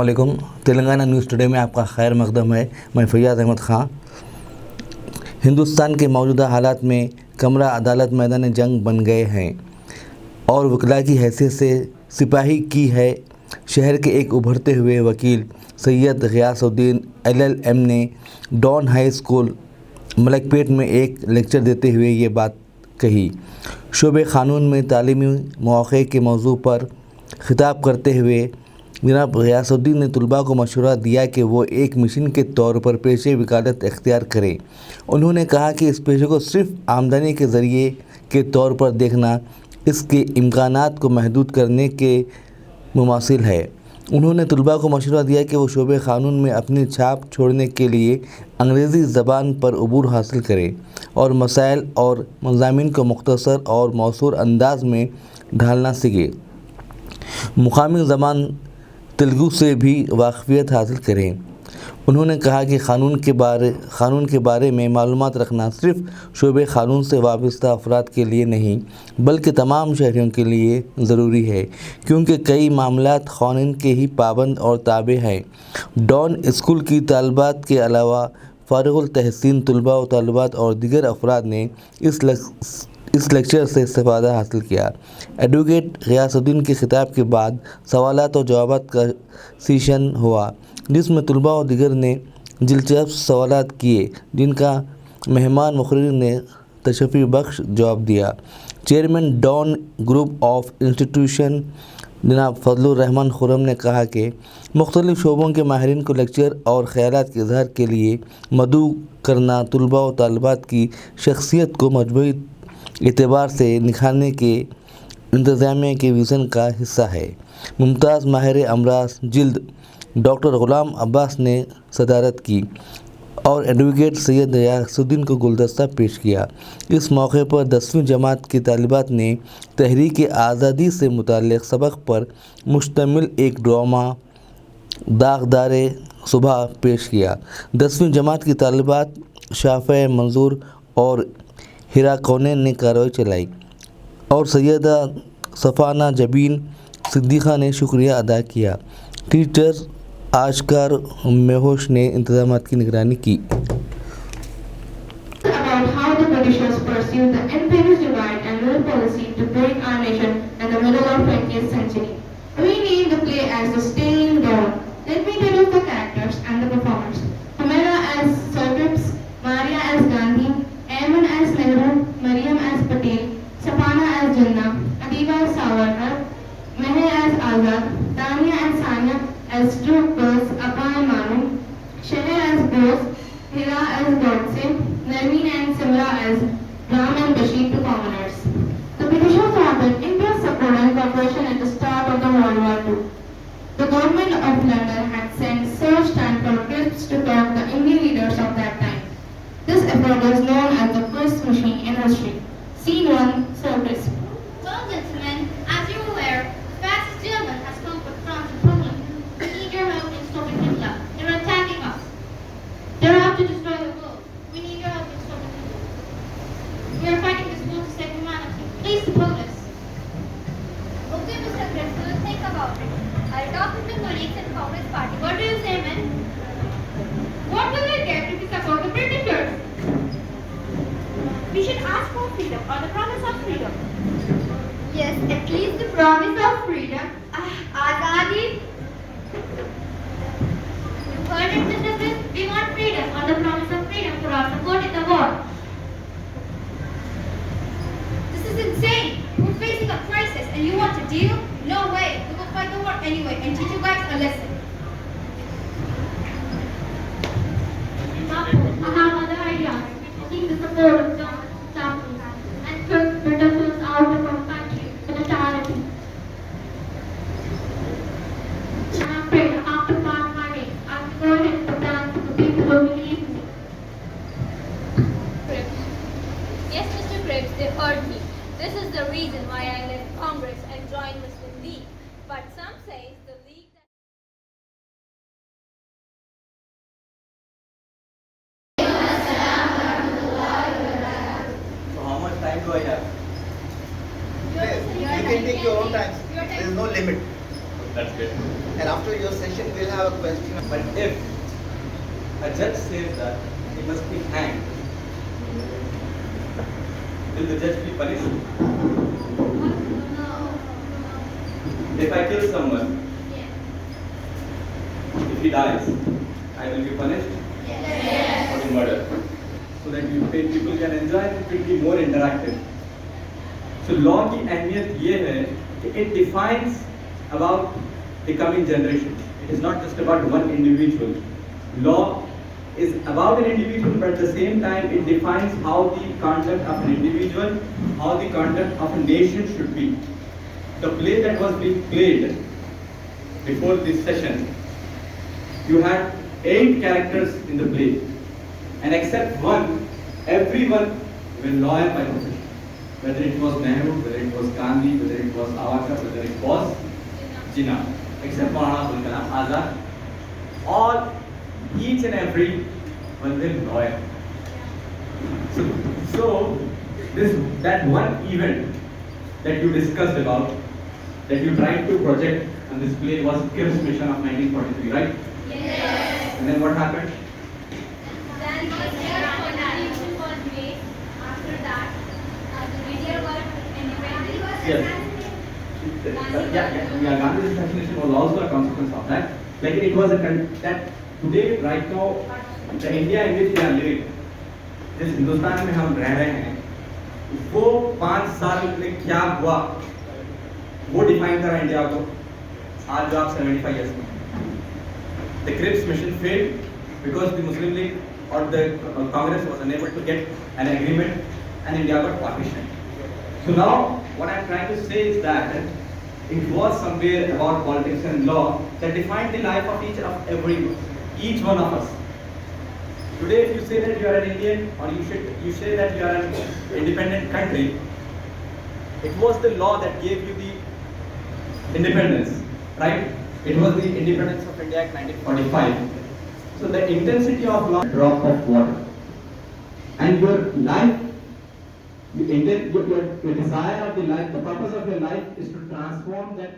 علیکم. Telangana news today میں آپ کا خیر مقدم ہے. میں فیاض احمد خان. ہندوستان کے موجودہ حالات میں کمرہ عدالت میدان جنگ بن گئے ہیں اور وکلاء کی حیثیت سے سپاہی کی ہے. شہر کے ایک ابھرتے ہوئے وکیل سید غیاث الدین LLM نے ڈان ہائی اسکول ملک پیٹ میں ایک لیکچر دیتے ہوئے یہ بات کہی. شعبہ قانون میں تعلیمی مواقع کے موضوع پر خطاب کرتے ہوئے جناب غیاث الدین نے طلباء کو مشورہ دیا کہ وہ ایک مشن کے طور پر پیشے وکالت اختیار کریں. انہوں نے کہا کہ اس پیشے کو صرف آمدنی کے ذریعے کے طور پر دیکھنا اس کے امکانات کو محدود کرنے کے مماثل ہے. انہوں نے طلباء کو مشورہ دیا کہ وہ شعبہ قانون میں اپنی چھاپ چھوڑنے کے لیے انگریزی زبان پر عبور حاصل کریں اور مسائل اور مضامین کو مختصر اور موثر انداز میں ڈھالنا سیکھیں. مقامی زبان تیلگو سے بھی واقفیت حاصل کریں. انہوں نے کہا کہ قانون کے بارے میں معلومات رکھنا صرف شعبہ قانون سے وابستہ افراد کے لیے نہیں بلکہ تمام شہریوں کے لیے ضروری ہے کیونکہ کئی معاملات قانون کے ہی پابند اور تابع ہیں. ڈان اسکول کی طالبات کے علاوہ فارغ التحصیل طلباء و طالبات اور دیگر افراد نے اس لیکچر سے استفادہ حاصل کیا. ایڈوکیٹ غیاث الدین کے خطاب کے بعد سوالات و جوابات کا سیشن ہوا جس میں طلباء و دیگر نے دلچسپ سوالات کیے جن کا مہمان مقرر نے تشریف بخش جواب دیا. Chairman Dawn group of institution جناب فضل الرحمان خرم نے کہا کہ مختلف شعبوں کے ماہرین کو لیکچر اور خیالات کے اظہار کے لیے مدعو کرنا طلباء و طالبات کی شخصیت کو مجموعی اعتبار سے نکھارنے کے انتظامیہ کے وژن کا حصہ ہے. ممتاز ماہر امراض جلد ڈاکٹر غلام عباس نے صدارت کی اور ایڈوکیٹ سید غیاث الدین کو گلدستہ پیش کیا. اس موقع پر 10ویں جماعت کی طالبات نے تحریک آزادی سے متعلق سبق پر مشتمل ایک ڈرامہ داغدار صبح پیش کیا. 10ویں جماعت کی طالبات شافع منظور اور ہیرا کونین نے کارروائی چلائی اور سیدہ صفانہ جبین صدیقہ نے شکریہ ادا کیا. ٹیچر آشکار مہوش نے انتظامات کی نگرانی کی. About how the Britishers pursued the infamous divide and rule policy to break our nation in the middle of 20th century. We name the play as The Staying Down. Let me tell you the characters and the performers. Humaira as Sir Cripps, Maria as Gandhi, Ayman as Nehru, Mariam as Patel, Sapana as Jinnah, Adiba as Savarkar, Meher as Azad, Tania and Sania as two girls, Appa and Manu, Sheher as Bose, Hira as Godse, Nermeen and Simra as Ram and Bashir to commoners. The Britishers wanted India's support and cooperation at the start of the World War II. The government of London had sent Sir Stanford Cripps to talk the Indian leaders of that time. This effort is known as the Cripps machine in history. Scene 1, Sir Cripps. Well, gentlemen, as you're aware, the fascist German has conquered France and Poland. We need your help in stopping Hitler. They're attacking us. They're out to destroy the world. We need your help in stopping Hitler. We are fighting this war to save humanity. Please support us. Okay, Mr. Cripps, we'll think about it. I'll talk with my colleagues in Congress Party. What do you say, men? What will they get if we support the Britishers? We should ask for freedom or the promise of freedom. Yes, at least the promise of freedom. Azadi. You heard it, Mr. Cripps? We want freedom or the promise of freedom for our support in the war. This is insane. We're facing a crisis and you want to deal? No way. We will fight the war anyway and teach you guys a lesson. I have another idea. Seek the support of John Chapman and put Britishers out of our country with a charity. And I'm afraid after part my day, I will go ahead and dance to the people who believe in me. Yes, Mr. Cripps, they heard me. This is the reason why I left Congress and joined Muslim League. But some say the league that... So how much time do I have? You can take your own time. There is no limit. That's good. And after your session, we'll have a question. But if a judge says that he must be hanged, will the judge be punished? If I kill someone, if he dies, I will be punished for the murder. So that people can enjoy it, it will be more interactive. So law की अहमियत ये है कि it defines about the coming generation. It is not just about one individual. Law is about an individual, but at the same time it defines how the conduct of an individual, how the conduct of a nation should be. The play that was being played before this session, you had 8 characters in the play, and except one, everyone were lawyer by profession. Whether it was Nehru, whether it was Gandhi, whether it was Savarkar, whether it was Jinnah, except Maulana Abul Kalam Azad, all, each and every one were lawyer. So that one event that you discussed about, that you tried to project on this play was Cripps mission of 1943, right? Yes. And then what happened? Then the constitution was made. After that, the India got independent. Yes. Yeah, Gandhi's assassination was also a consequence of that. Like it was that today, right now, the India in which we are living, जिस हिंदुस्तान में हम रह रहे हैं, वो 5 साल में क्या हुआ, वो डिफाइन करा इंडिया को. आज जो आप 75 years में. The Cripps mission failed because the Muslim League or the Congress was unable to get an agreement, and India got partitioned. So now, what I'm trying to say is that it was somewhere about politics and law that defined the life of each one of us. Today, if you say that you are an Indian, or you say that you are an independent country, it was the law that gave you the independence, right? It was the Independence of India Act 1945. So the intensity of law, drop of water, and your life, your desire of the life, the purpose of your life is to transform that